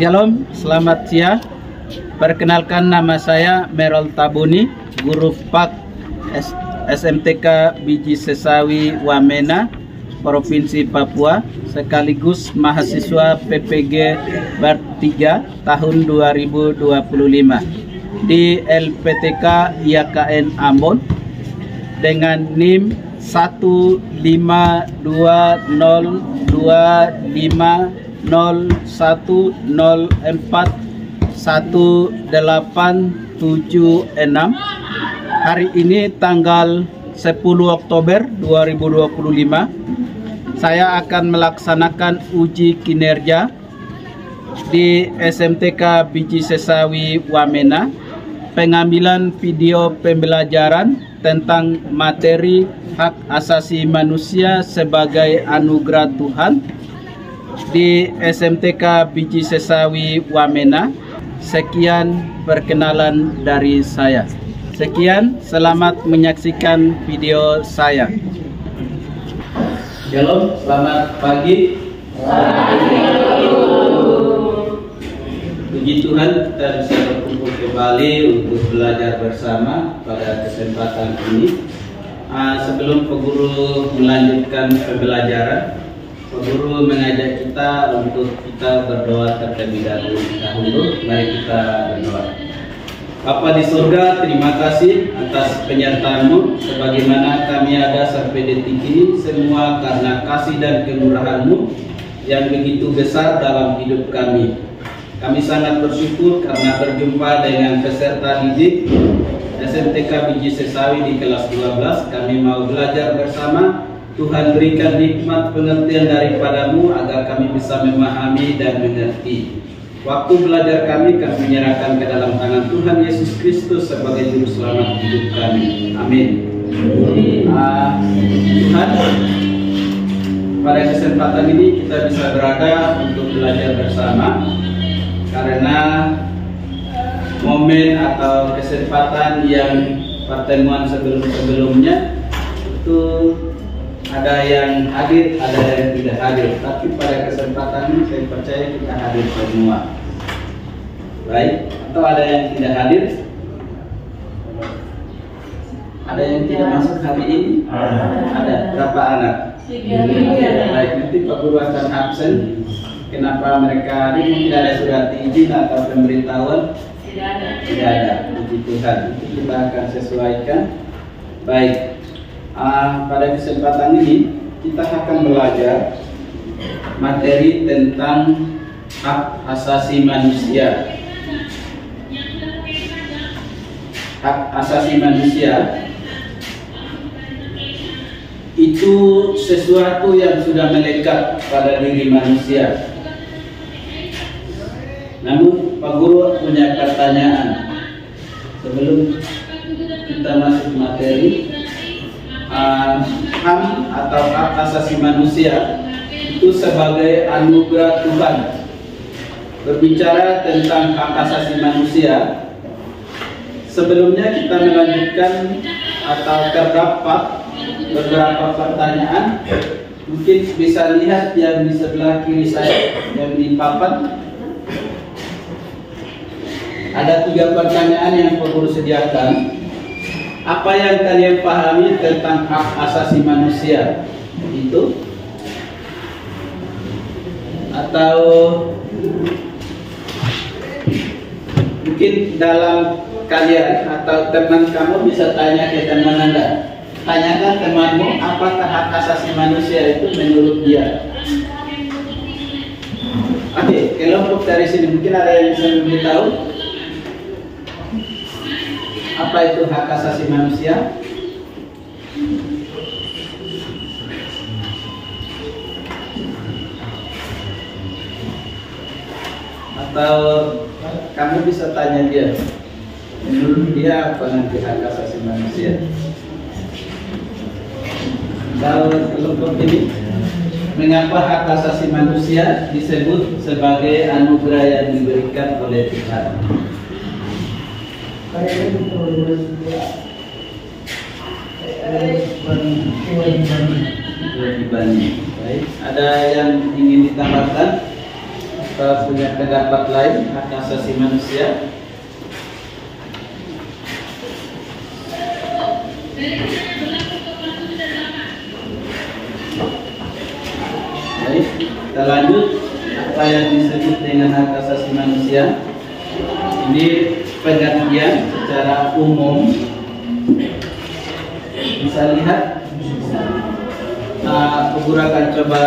Shalom, selamat siang. Perkenalkan, nama saya Merol Tabuni, guru FAK SMTK Biji Sesawi Wamena, Provinsi Papua, sekaligus mahasiswa PPG Bar 3 tahun 2025 di LPTK IAKN Ambon dengan NIM 1522005041876. Hari ini tanggal 10 Oktober 2025 saya akan melaksanakan uji kinerja di SMTK Biji Sesawi Wamena, pengambilan video pembelajaran tentang materi hak asasi manusia sebagai anugerah Tuhan di SMTK Biji Sesawi Wamena. Sekian perkenalan dari saya. Sekian, selamat menyaksikan video saya. Shalom, selamat pagi. Puji Tuhan, kita bisa berkumpul kembali untuk belajar bersama pada kesempatan ini. Sebelum Pak Guru melanjutkan pembelajaran, Pak Guru mengajak kita untuk kita berdoa terlebih dahulu. Mari kita berdoa. Bapa di surga, terima kasih atas penyertaan-Mu, sebagaimana kami ada sampai detik ini, semua karena kasih dan kemurahan-Mu yang begitu besar dalam hidup kami. Kami sangat bersyukur karena berjumpa dengan peserta didik SMTK Biji Sesawi di kelas 12. Kami mau belajar bersama. Tuhan berikan nikmat pengertian daripada-Mu agar kami bisa memahami dan mengerti. Waktu belajar kami menyerahkan ke dalam tangan Tuhan Yesus Kristus sebagai juru selamat hidup kami. Amin. Tuhan, pada kesempatan ini kita bisa berada untuk belajar bersama, karena momen atau kesempatan yang pertemuan sebelum-sebelumnya itu ada yang hadir, ada yang tidak hadir. Tapi pada kesempatan ini saya percaya kita hadir semua. Baik, atau ada yang tidak hadir? Ada yang tidak masuk hari ini? Ada. Berapa anak? 3. Baik, nanti Pak Guru akan absen. Kenapa mereka hadir? Mungkin ada surat izin atau pemberitahuan? Tidak ada. Puji Tuhan. Kita akan sesuaikan. Baik. Pada kesempatan ini kita akan belajar materi tentang hak asasi manusia. Hak asasi manusia itu sesuatu yang sudah melekat pada diri manusia. Namun Pak Guru punya pertanyaan sebelum kita masuk materi. HAM atau hak asasi manusia itu sebagai anugerah Tuhan. Berbicara tentang hak asasi manusia, sebelumnya kita melanjutkan atau terdapat beberapa pertanyaan. Mungkin bisa lihat yang di sebelah kiri saya yang di papan. Ada 3 pertanyaan yang Pak Guru sediakan. Apa yang kalian pahami tentang hak asasi manusia itu? Atau mungkin dalam kalian atau teman kamu bisa tanya ke teman Anda. Tanyakan temanmu, apakah hak asasi manusia itu menurut dia? Oke, kelompok dari sini mungkin ada yang bisa memberitahu apa itu hak asasi manusia? Atau kamu bisa tanya dia, menurut dia apa nanti hak asasi manusia? Kalau kelompok ini, mengapa hak asasi manusia disebut sebagai anugerah yang diberikan oleh Tuhan? Kewajibannya. Baik, ada yang ingin ditambahkan? atau punya pendapat lain hak asasi manusia? Baik, kita lanjut. Apa yang disebut dengan hak asasi manusia? Ini pengertian secara umum. Bisa lihat. Guru akan coba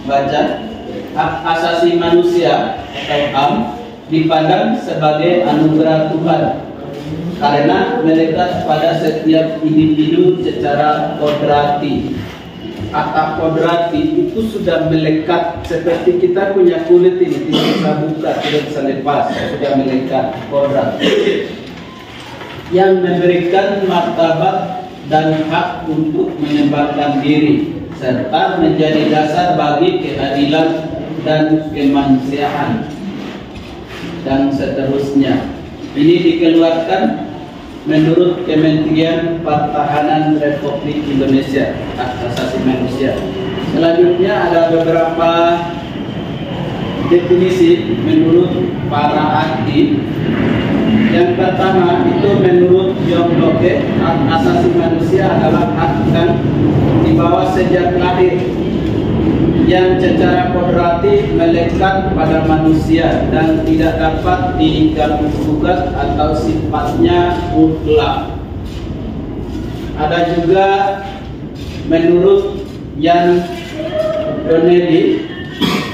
baca. Hak asasi manusia atau HAM dipandang sebagai anugerah Tuhan karena melekat pada setiap individu secara kodrati. Kata kodrati itu sudah melekat seperti kita punya kulit ini, tidak bisa buka, tidak bisa lepas, sudah melekat kodrat yang memberikan martabat dan hak untuk mengembangkan diri serta menjadi dasar bagi keadilan dan kemanusiaan dan seterusnya. Ini dikeluarkan menurut Kementerian Pertahanan Republik Indonesia, hak asasi manusia. Selanjutnya ada beberapa definisi menurut para ahli. Yang pertama itu menurut John Locke, hak asasi manusia adalah hak yang dibawa sejak lahir yang secara kodrati melekat pada manusia dan tidak dapat diganggu-gugat atau sifatnya mutlak. Ada juga menurut Jan Donnelly,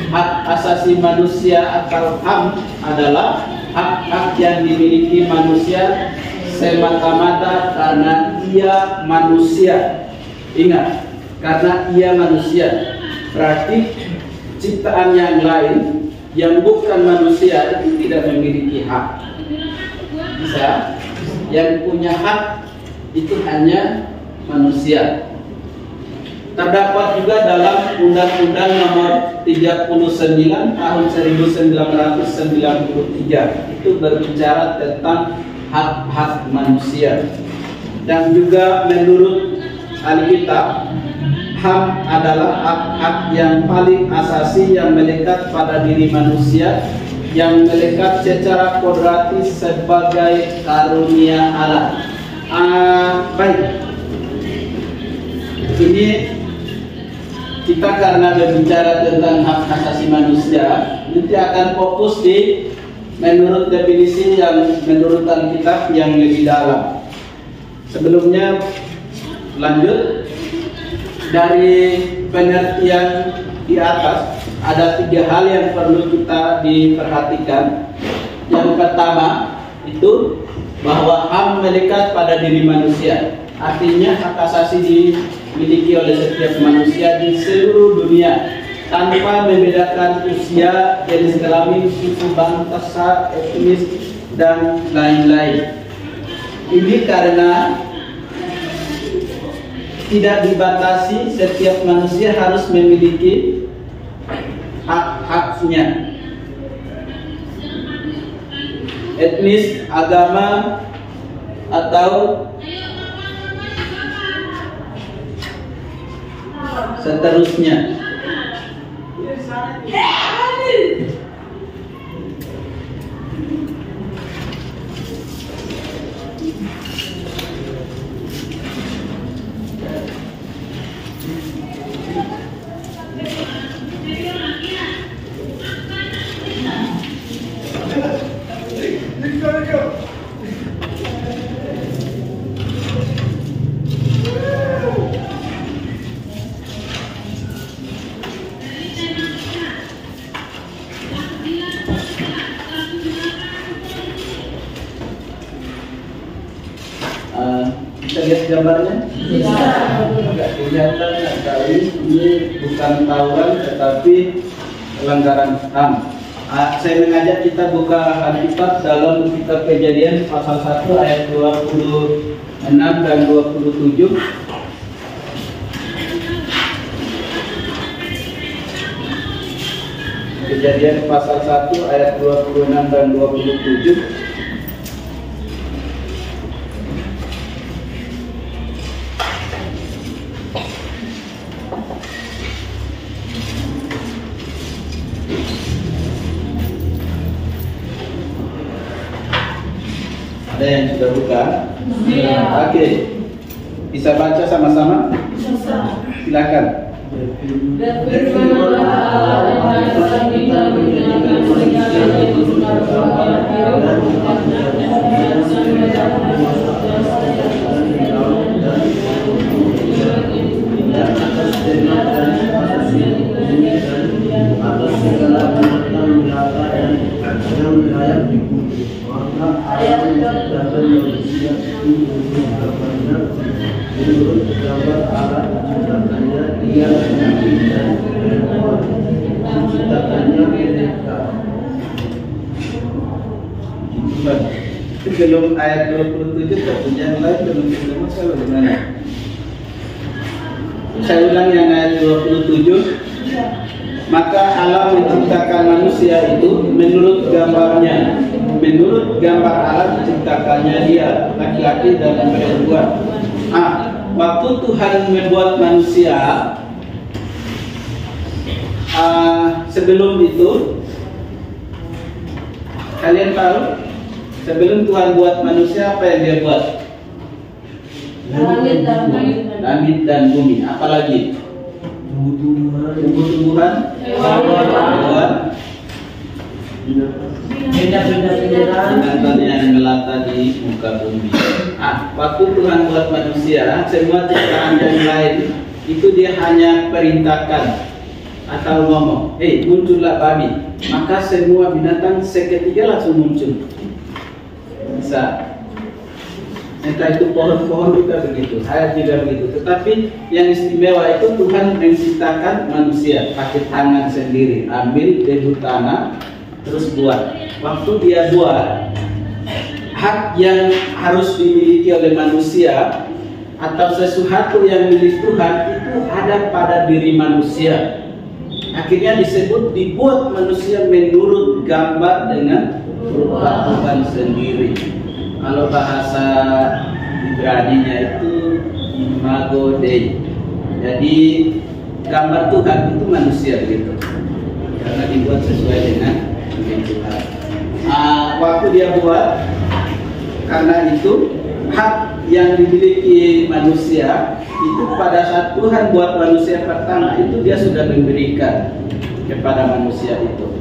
hak asasi manusia atau HAM adalah hak-hak yang dimiliki manusia semata-mata karena ia manusia. Ingat, karena ia manusia. Berarti ciptaan yang lain yang bukan manusia itu tidak memiliki hak. Bisa, yang punya hak itu hanya manusia. Terdapat juga dalam Undang-Undang Nomor 39 tahun 1993 itu berbicara tentang hak-hak manusia. Dan juga menurut Alkitab, HAM adalah hak-hak yang paling asasi yang melekat pada diri manusia, yang melekat secara kodrati sebagai karunia Allah. Baik, ini kita karena berbicara tentang hak asasi manusia, nanti akan fokus di menurut definisi yang menurut Alkitab yang lebih dalam. Sebelumnya lanjut. Dari pengertian di atas ada 3 hal yang perlu kita diperhatikan. Yang pertama itu bahwa HAM melekat pada diri manusia. Artinya hak asasi dimiliki oleh setiap manusia di seluruh dunia tanpa membedakan usia, jenis kelamin, suku, bangsa, etnis dan lain-lain. Ini karena tidak dibatasi, setiap manusia harus memiliki hak-haknya. Etnis, agama, atau seterusnya. Bisa lihat gambarnya? Bisa. Tidak kelihatan sekali. Ini bukan tawuran tetapi pelanggaran HAM. Saya mengajak kita buka Alkitab dalam kitab Kejadian pasal 1 ayat 26 dan 27. Kejadian pasal 1 ayat 26 dan 27. Ada yang sudah buka? Iya. Oke. Bisa baca sama-sama? Silakan. Belum ayat 27 tentunya yang lain belum masalah bagaimana? Saya ulang yang ayat 27. Maka Allah menciptakan manusia itu menurut gambarnya. Menurut gambar Allah diciptakannya dia, laki-laki dan perempuan. Waktu Tuhan membuat manusia, sebelum itu, kalian tahu? Sebelum Tuhan buat manusia, apa yang dia buat? Langit dan bumi. Apalagi? Tumbuh-tumbuhan, hewan, binatang yang melata di muka bumi. Waktu Tuhan buat manusia, semua ciptaan yang lain itu dia hanya perintahkan atau ngomong, muncullah babi. Maka semua binatang seketika langsung muncul. Bisa. Entah itu pohon-pohon juga begitu, hayat juga begitu. Tetapi yang istimewa itu Tuhan menciptakan manusia pakai tangan sendiri, ambil debu tanah, terus buat. Waktu dia buat, hak yang harus dimiliki oleh manusia atau sesuatu yang milik Tuhan itu ada pada diri manusia. Akhirnya disebut dibuat manusia menurut gambar dengan rupa Tuhan sendiri. Kalau bahasa Ibrani-nya itu imago Dei. Jadi gambar Tuhan itu manusia gitu. Karena dibuat sesuai dengan Tuhan. Waktu dia buat, karena itu hak yang dimiliki manusia itu pada saat Tuhan buat manusia pertama itu dia sudah memberikan kepada manusia itu.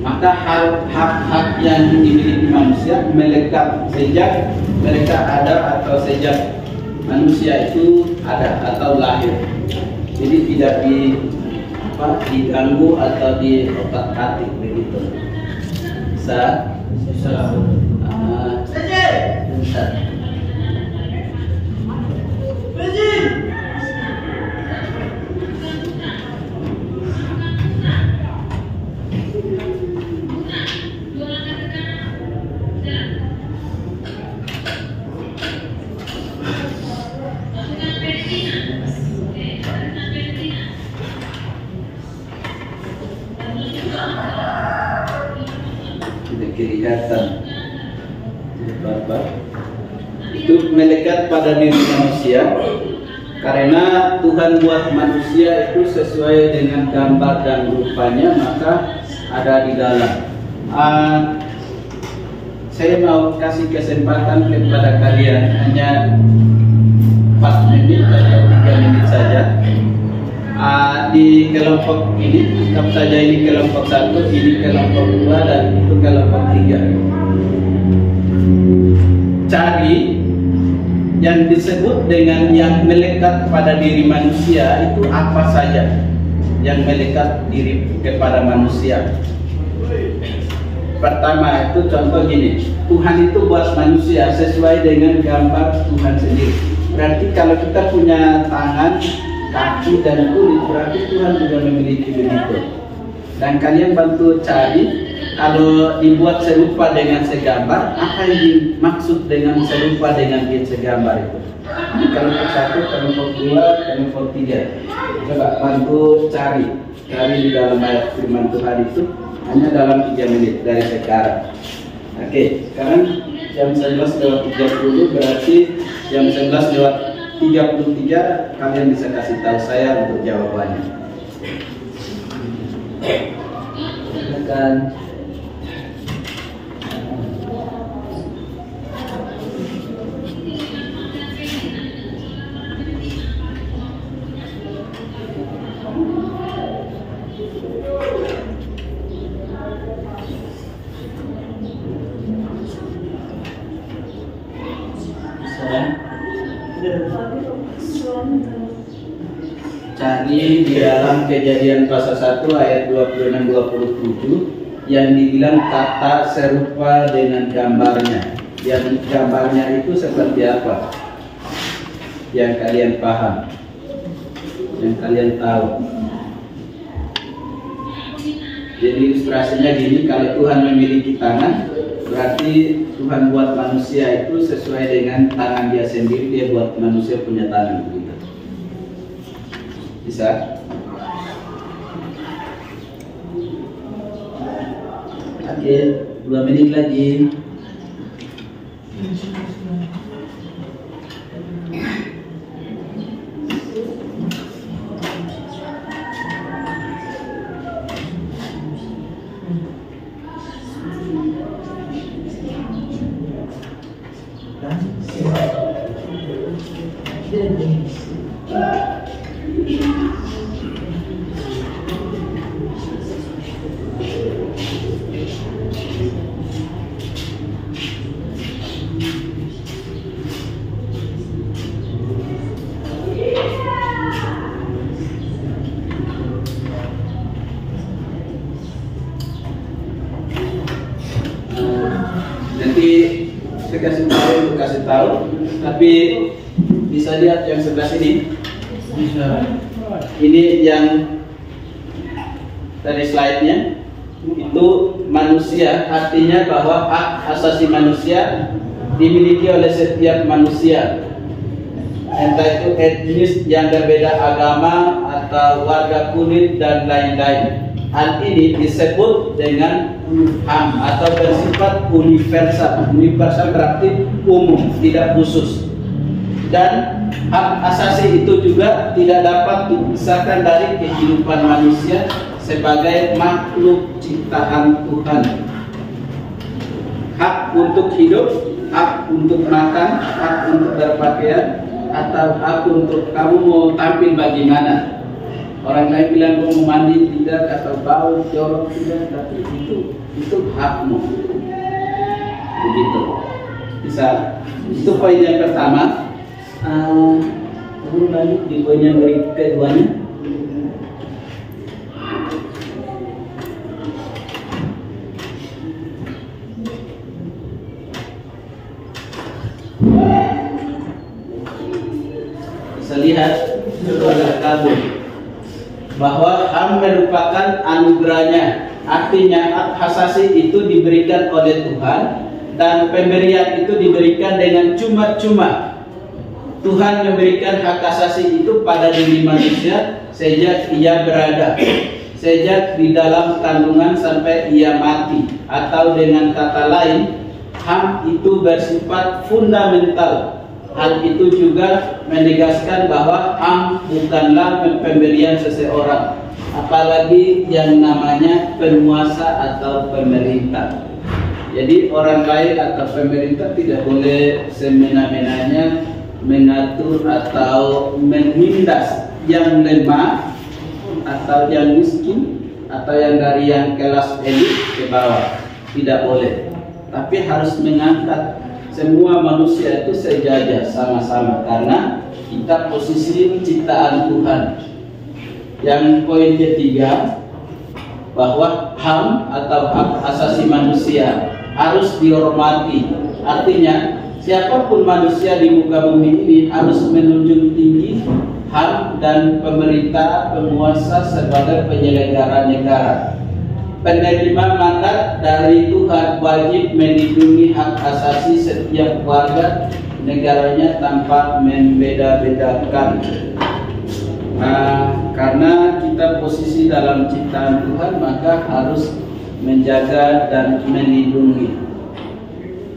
Maka hak-hak yang dimiliki manusia melekat sejak mereka ada atau sejak manusia itu ada atau lahir. Jadi tidak diganggu atau diotak-atik begitu. Bisa? Bisa. Kelihatan itu melekat pada diri manusia karena Tuhan buat manusia itu sesuai dengan gambar dan rupanya, maka ada di dalam. Saya mau kasih kesempatan kepada kalian hanya 4 menit atau 3 menit saja. Di kelompok ini, tetap saja ini kelompok 1, ini kelompok 2, dan itu kelompok 3. Cari yang disebut dengan yang melekat pada diri manusia itu apa saja yang melekat diri kepada manusia. Pertama itu contoh gini, Tuhan itu buat manusia sesuai dengan gambar Tuhan sendiri. Berarti kalau kita punya tangan, kaki dan kulit, berarti Tuhan juga memiliki begitu. Dan kalian bantu cari, kalau dibuat serupa dengan segambar, apa yang dimaksud dengan serupa dengan segambar itu? Ini kelompok 1, kelompok 2, kelompok 3. Coba bantu cari di dalam ayat firman Tuhan itu hanya dalam 3 menit dari sekarang. Oke, sekarang jam 11:30 berarti jam 11:33 kalian bisa kasih tahu saya untuk jawabannya. Silakan. Cari di dalam Kejadian pasal 1 ayat 26-27 yang dibilang kata serupa dengan gambarnya. Yang gambarnya itu seperti apa? Yang kalian paham, yang kalian tahu. Jadi ilustrasinya gini, kalau Tuhan memiliki tangan, berarti Tuhan buat manusia itu sesuai dengan tangan dia sendiri. Dia buat manusia punya tangan begitu. Bisa? Oke, 2 menit lagi. Nanti saya kasih tahu, tapi bisa lihat yang sebelah sini. Bisa. Ini yang dari slide-nya itu manusia, artinya bahwa hak asasi manusia dimiliki oleh setiap manusia, entah itu etnis yang berbeda agama atau warga kulit dan lain-lain. Hal ini disebut dengan HAM atau bersifat universal. Universal berarti umum, tidak khusus. Dan hak asasi itu juga tidak dapat dipisahkan dari kehidupan manusia sebagai makhluk ciptaan Tuhan. Hak untuk hidup, hak untuk makan, hak untuk berpakaian, atau hak untuk kamu mau tampil bagaimana. Orang lain bilang mau mandi tidak, atau bau jorok tidak, tapi itu hakmu. Begitu. Bisa. Itu poin yang pertama. Lalu lanjut di poin yang keduanya. Bisa lihat ada kabur bahwa HAM merupakan anugerahnya. Artinya hak asasi itu diberikan oleh Tuhan, dan pemberian itu diberikan dengan cuma-cuma. Tuhan memberikan hak asasi itu pada diri manusia sejak ia berada, sejak di dalam kandungan sampai ia mati. Atau dengan kata lain, HAM itu bersifat fundamental. Hal itu juga menegaskan bahwa HAM bukanlah pemberian seseorang, apalagi yang namanya penguasa atau pemerintah. Jadi orang lain atau pemerintah tidak boleh semena-menanya mengatur atau menindas yang lemah atau yang miskin atau yang dari yang kelas elit ke bawah. Tidak boleh. Tapi harus mengangkat semua manusia itu sejajar sama-sama, karena kita posisi ciptaan Tuhan. Yang poin ketiga, bahwa HAM atau hak asasi manusia harus dihormati. Artinya siapapun manusia di muka bumi ini harus menunjuk tinggi HAM dan pemerintah penguasa sebagai penyelenggara negara. Penerima mandat dari Tuhan wajib melindungi hak asasi setiap warga negaranya tanpa membeda-bedakan. Karena kita posisi dalam ciptaan Tuhan, maka harus menjaga dan melindungi.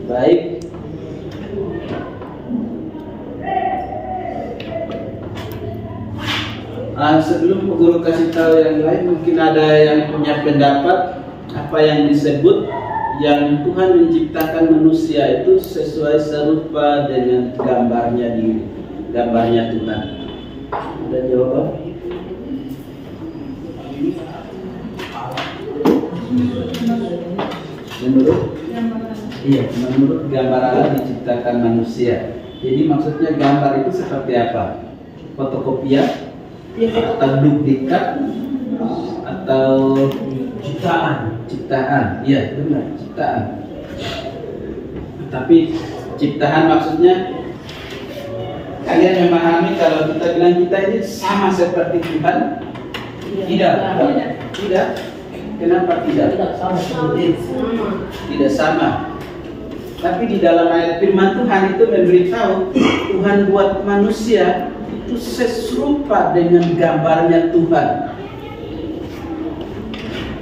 Baik. Sebelum guru kasih tahu yang lain, mungkin ada yang punya pendapat apa yang disebut yang Tuhan menciptakan manusia itu sesuai serupa dengan gambarnya Tuhan. Ada jawaban? Menurut gambar Allah diciptakan manusia. Jadi maksudnya gambar itu seperti apa? fotokopian atau duplikat atau ciptaan, iya benar, ciptaan. Tapi ciptaan maksudnya kalian memahami kalau kita bilang kita ini sama seperti Tuhan? Tidak. Kenapa tidak? Tidak sama. Tapi di dalam ayat firman Tuhan itu memberitahu Tuhan buat manusia itu serupa dengan gambarnya Tuhan.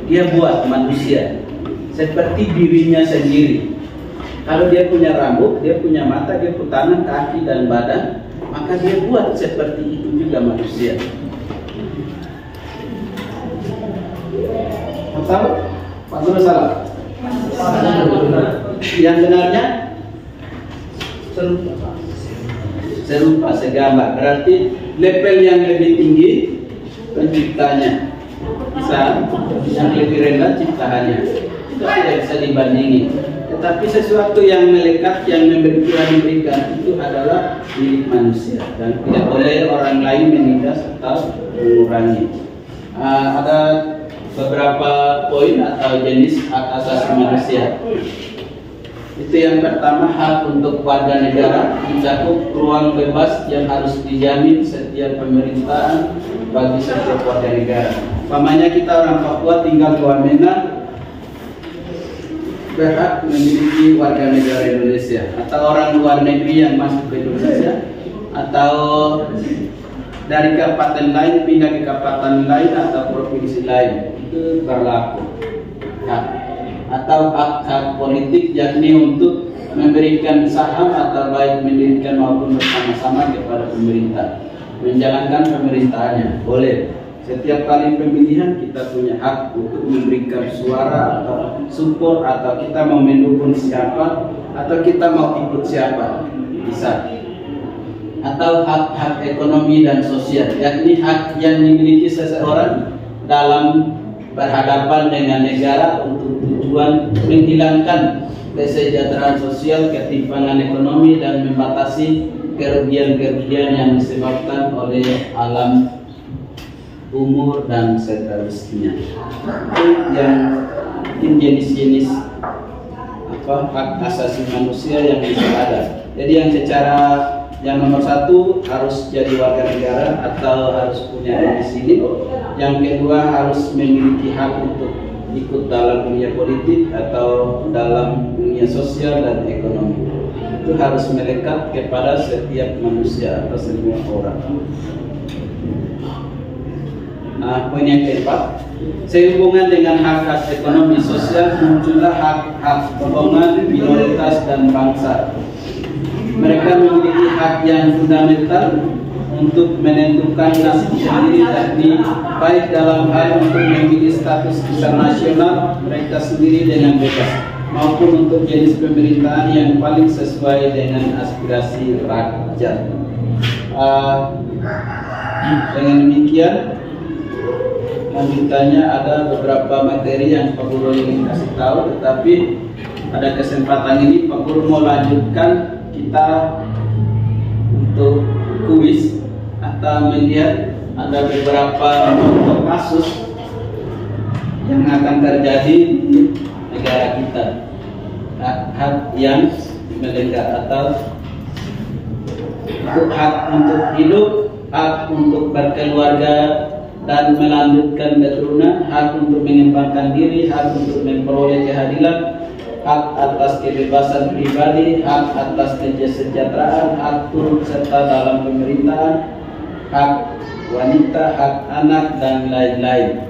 Dia buat manusia seperti dirinya sendiri. Kalau dia punya rambut, dia punya mata, dia punya tangan, kaki, dan badan, maka dia buat seperti itu juga manusia. Atau Pak Guru salah? Yang benarnya serupa, segambar. Berarti level yang lebih tinggi penciptanya, yang lebih rendah ciptaannya. Itu tidak bisa dibandingi. Tetapi sesuatu yang melekat, yang memberikan itu adalah milik manusia dan tidak boleh orang lain menindas atau mengurangi. Ada beberapa poin atau jenis hak asasi manusia. Itu yang pertama, hak untuk warga negara, mencakup ruang bebas yang harus dijamin setiap pemerintahan bagi setiap warga negara. Umpamanya kita orang Papua tinggal di Wamena, berhak memiliki warga negara Indonesia, atau orang luar negeri yang masuk ke Indonesia atau dari kabupaten lain pindah ke kabupaten lain atau provinsi lain, itu berlaku hak. Atau hak-hak politik, yakni untuk memberikan saham atau baik mendirikan maupun bersama-sama kepada pemerintah, menjalankan pemerintahannya boleh. Setiap kali pemilihan kita punya hak untuk memberikan suara atau support, atau kita mau mendukung siapa atau kita mau ikut siapa, bisa. Atau hak-hak ekonomi dan sosial, yakni hak yang dimiliki seseorang dalam berhadapan dengan negara untuk tujuan menghilangkan kesejahteraan sosial, ketimpangan ekonomi, dan membatasi kerugian-kerugian yang disebabkan oleh alam, umur, dan seterusnya. Itu yang mungkin jenis-jenis hak asasi manusia yang bisa ada. Jadi yang nomor satu harus jadi warga negara atau harus punya domisili. Yang kedua harus memiliki hak untuk ikut dalam dunia politik atau dalam dunia sosial dan ekonomi. Itu harus melekat kepada setiap manusia atau semua orang. Poin yang keempat, sehubungan dengan hak-hak ekonomi sosial muncullah hak-hak golongan, minoritas, dan bangsa. Mereka memiliki hak yang fundamental untuk menentukan nasib sendiri, yakni baik dalam hal untuk memilih status internasional mereka sendiri dengan bebas, maupun untuk jenis pemerintahan yang paling sesuai dengan aspirasi rakyat. Dengan demikian, lanjutannya ada beberapa materi yang Pak Guru ingin kasih tahu, tetapi pada kesempatan ini Pak Guru mau lanjutkan kita untuk kuis atau melihat ada beberapa contoh kasus yang akan terjadi di negara kita, hak yang melekat atau hak untuk hidup, hak untuk berkeluarga dan melanjutkan keturunan, hak untuk mengembangkan diri, hak untuk memperoleh keadilan, hak atas kebebasan pribadi, hak atas kesejahteraan, hak turut serta dalam pemerintahan, hak wanita, hak anak, dan lain-lain.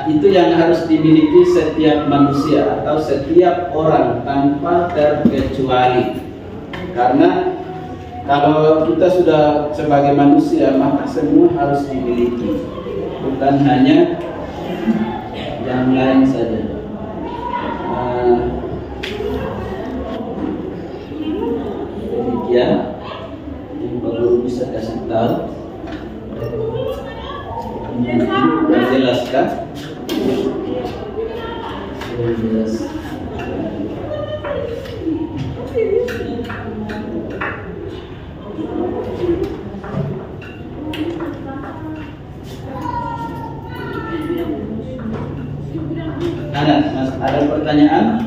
Itu yang harus dimiliki setiap manusia atau setiap orang tanpa terkecuali. Karena kalau kita sudah sebagai manusia, maka semua harus dimiliki, bukan hanya yang lain saja. Demikian yang Pak Guru bisa kasih tahu, menjelaskan. pertanyaan?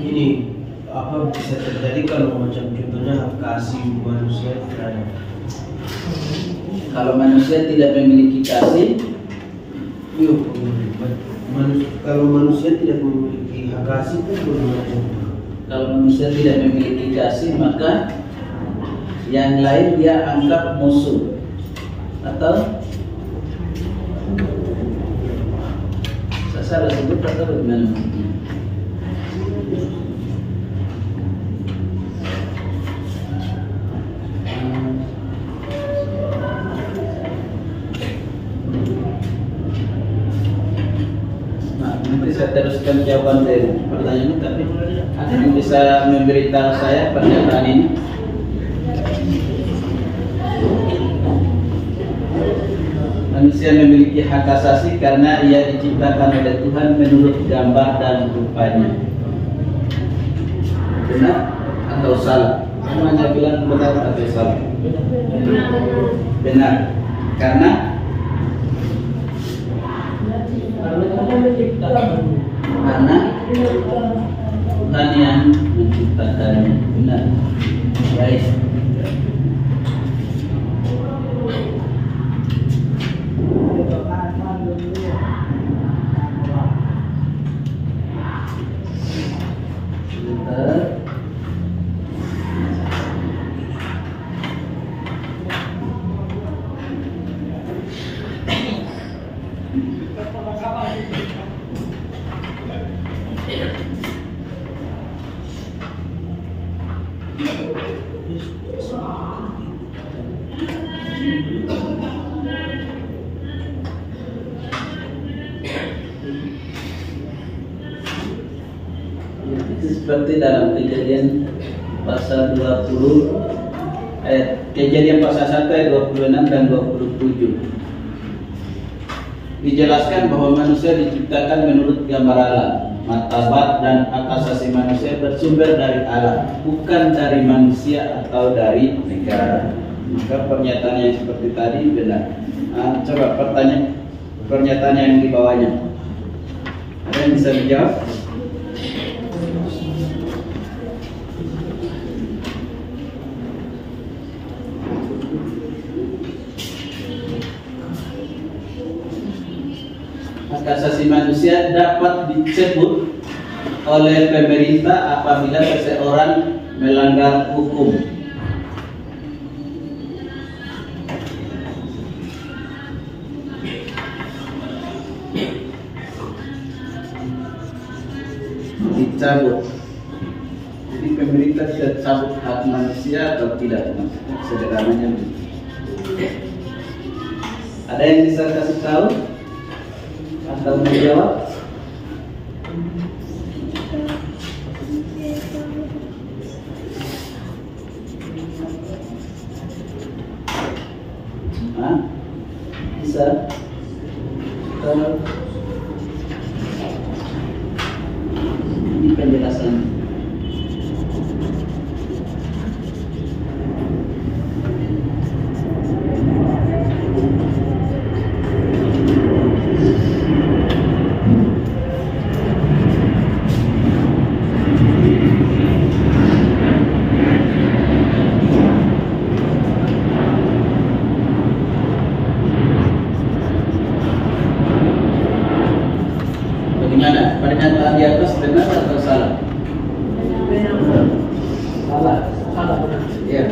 Ini apa bisa terjadi kalau macam contohnya hak asasi manusia terhadap Kalau manusia tidak memiliki kasih, kalau manusia tidak memiliki hak asasi itu bagaimana? kalau manusia tidak memiliki kasih, maka yang lain dia anggap musuh atau saya salah sebut atau bagaimana maksudnya? Nanti saya teruskan jawaban dari pertanyaan ini, tapi ada yang bisa memberitahu saya pernyataan ini? Manusia memiliki hak asasi karena ia diciptakan oleh Tuhan menurut gambar dan rupanya. Benar atau salah? Semuanya bilang benar atau salah? Benar. Karena Tuhan yang menciptakannya. Benar. Baik. Seperti dalam Kejadian pasal 20 Kejadian pasal 1 ayat 26 dan 27 dijelaskan bahwa manusia diciptakan menurut gambar Allah. Martabat dan hak asasi manusia bersumber dari Allah, bukan dari manusia atau dari negara. Maka pernyataan yang seperti tadi benar. Coba pernyataan yang di bawahnya, ada yang bisa dijawab? Hak asasi manusia dapat disebut oleh pemerintah apabila seseorang melanggar hukum. Dicabut. Jadi pemerintah tidak cabut hak manusia atau tidak? Sederhananya begitu. Ada yang bisa kasih tahu atau menjawab? Bisa? Ini penjelasan. Bagaimana? Pernyataan di atas benar atau salah? Salah. Salah benar. Ya.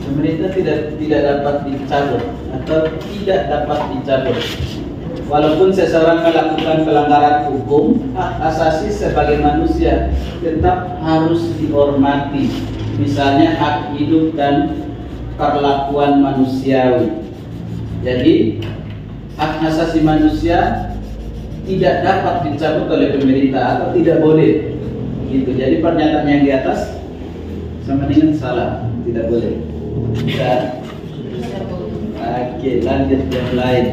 Pemerintah tidak dapat dicabut atau tidak dapat dicabut. Walaupun seseorang melakukan pelanggaran hukum, hak asasi sebagai manusia tetap harus dihormati. Misalnya hak hidup dan perlakuan manusiawi. Jadi hak asasi manusia tidak dapat dicabut oleh pemerintah atau tidak boleh gitu. Jadi pernyataan yang di atas sama dengan salah, tidak boleh. Bisa. Oke, lanjut yang lain.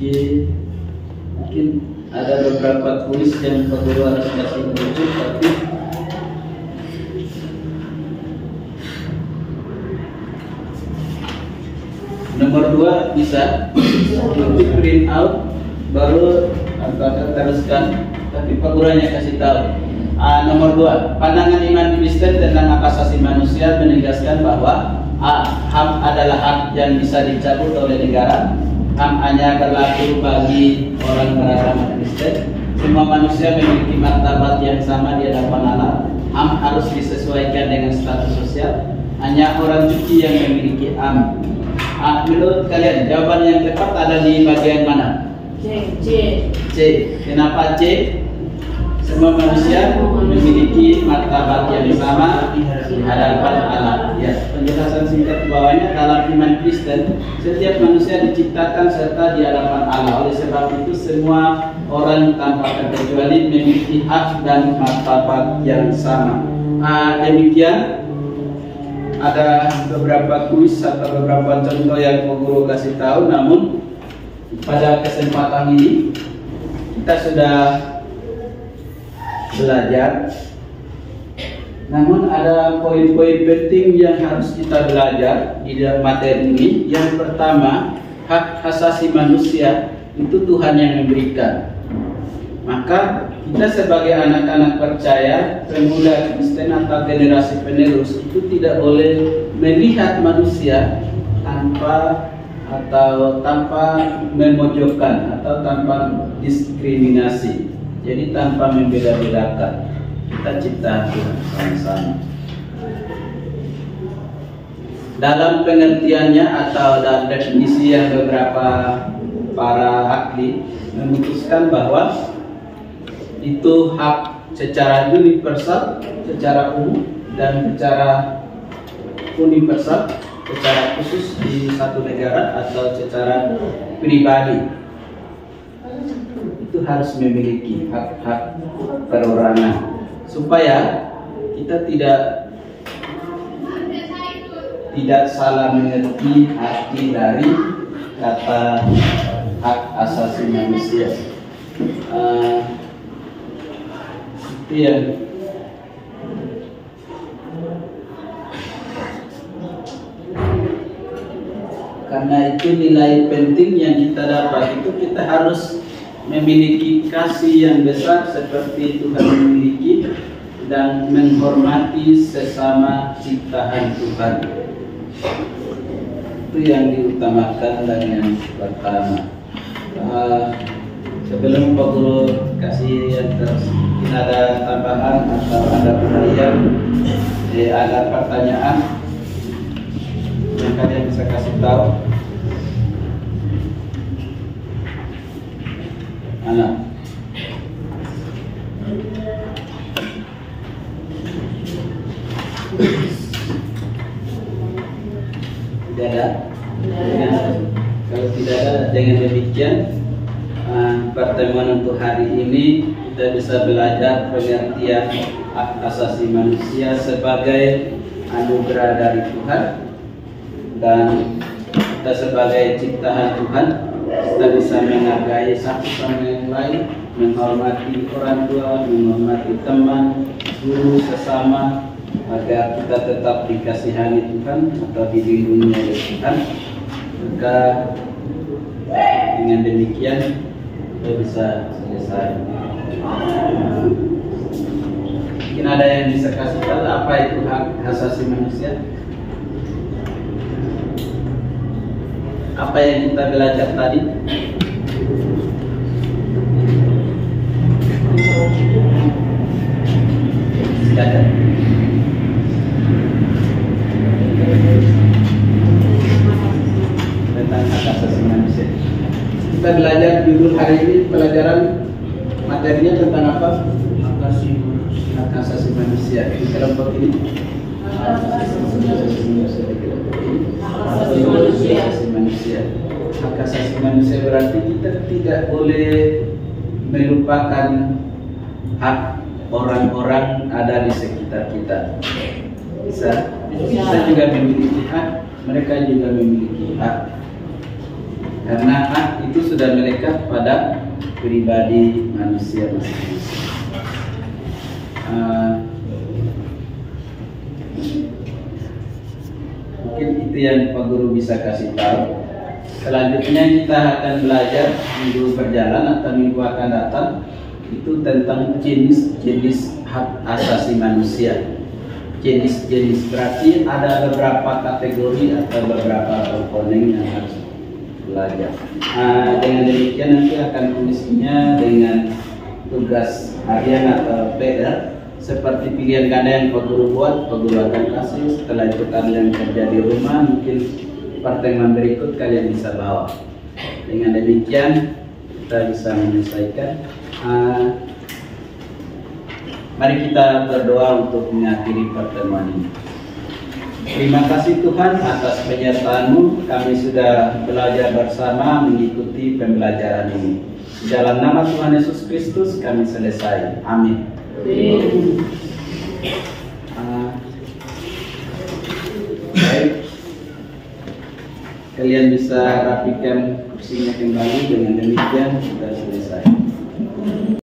Oke, mungkin ada beberapa tulis yang Pak Guru harus kasih rujuk, tapi nomor 2 bisa nanti print out baru akan teruskan, tapi Pak Guru hanya kasih tahu. Nomor 2, pandangan iman Kristen tentang hak asasi manusia menegaskan bahwa HAM adalah hak yang bisa dicabut oleh negara. HAM hanya berlaku bagi orang beragama Kristen. Semua manusia memiliki martabat yang sama di hadapan Allah. HAM harus disesuaikan dengan status sosial. Hanya orang suci yang memiliki HAM. Menurut kalian jawaban yang tepat ada di bagian mana? C. Kenapa C? Semua manusia memiliki martabat yang sama di hadapan Allah. Ya, penjelasan singkat bawahnya, dalam iman Kristen, setiap manusia diciptakan serta di hadapan Allah. Oleh sebab itu, semua orang tanpa terkecuali memiliki hak dan martabat yang sama. Demikian ada beberapa kuis atau beberapa contoh yang Guru kasih tahu. Namun pada kesempatan ini kita sudah belajar, namun ada poin-poin penting yang harus kita belajar di dalam materi ini. Yang pertama, hak asasi manusia itu Tuhan yang memberikan. Maka kita sebagai anak-anak percaya, pemuda Kristen atau generasi penerus itu tidak boleh melihat manusia tanpa memojokkan atau tanpa diskriminasi. Jadi tanpa membeda-bedakan, kita cipta Tuhan sama-sama. Dalam pengertiannya atau dalam definisi yang beberapa para ahli memutuskan bahwa itu hak secara universal, secara umum, dan secara universal, secara khusus di satu negara atau secara pribadi. Itu harus memiliki hak-hak perorangan supaya kita tidak salah mengerti arti dari kata hak asasi manusia. Itu yang karena itu nilai penting yang kita dapat itu kita harus memiliki kasih yang besar seperti Tuhan memiliki dan menghormati sesama ciptaan Tuhan. Itu yang diutamakan dan yang pertama. Sebelum Pak Guru kasih yang terus, mungkin ada tambahan atau ada pertanyaan, ada pertanyaan yang kalian bisa kasih tahu. Anak. Tidak ada? Kalau tidak ada, dengan demikian pertemuan untuk hari ini kita bisa belajar pengertian hak asasi manusia sebagai anugerah dari Tuhan, dan kita sebagai ciptaan Tuhan kita bisa menghargai satu sama yang lain, menghormati orang tua, menghormati teman, guru, sesama, agar kita tetap dikasihani Tuhan atau dilindungi oleh Tuhan. Maka dengan demikian kita bisa selesai. Mungkin ada yang bisa kasih tahu apa itu hak asasi manusia? Apa yang kita belajar tadi? Silakan. Tentang hak asasi manusia. Materinya tentang apa? Hak asasi manusia. Hak asasi manusia. Di kelompok ini. Hak asasi manusia di kelompok ini. Hak asasi manusia. Hak asasi manusia berarti kita tidak boleh melupakan hak orang-orang ada di sekitar kita. Kita juga memiliki hak, mereka juga memiliki hak. Karena hak itu sudah melekat pada pribadi manusia masing-masing. Mungkin itu yang Pak Guru bisa kasih tahu. Selanjutnya kita akan belajar minggu berjalan atau minggu akan datang itu tentang jenis-jenis hak asasi manusia. Jenis-jenis berarti ada beberapa kategori atau beberapa komponen yang harus belajar. Dengan demikian nanti akan tulisnya dengan tugas harian atau PR seperti pilihan ganda yang Pak Guru buat, Pak Guru akan kasih. Setelah itu kalian kerja di rumah, mungkin pertemuan berikut kalian bisa bawa. Dengan demikian kita bisa menyelesaikan. Mari kita berdoa untuk mengakhiri pertemuan ini. Terima kasih Tuhan atas penyertaan-Mu. Kami sudah belajar bersama mengikuti pembelajaran ini. Di dalam nama Tuhan Yesus Kristus kami selesai. Amin. Baik. Kalian bisa rapikan kursinya kembali. Dengan demikian kita selesai.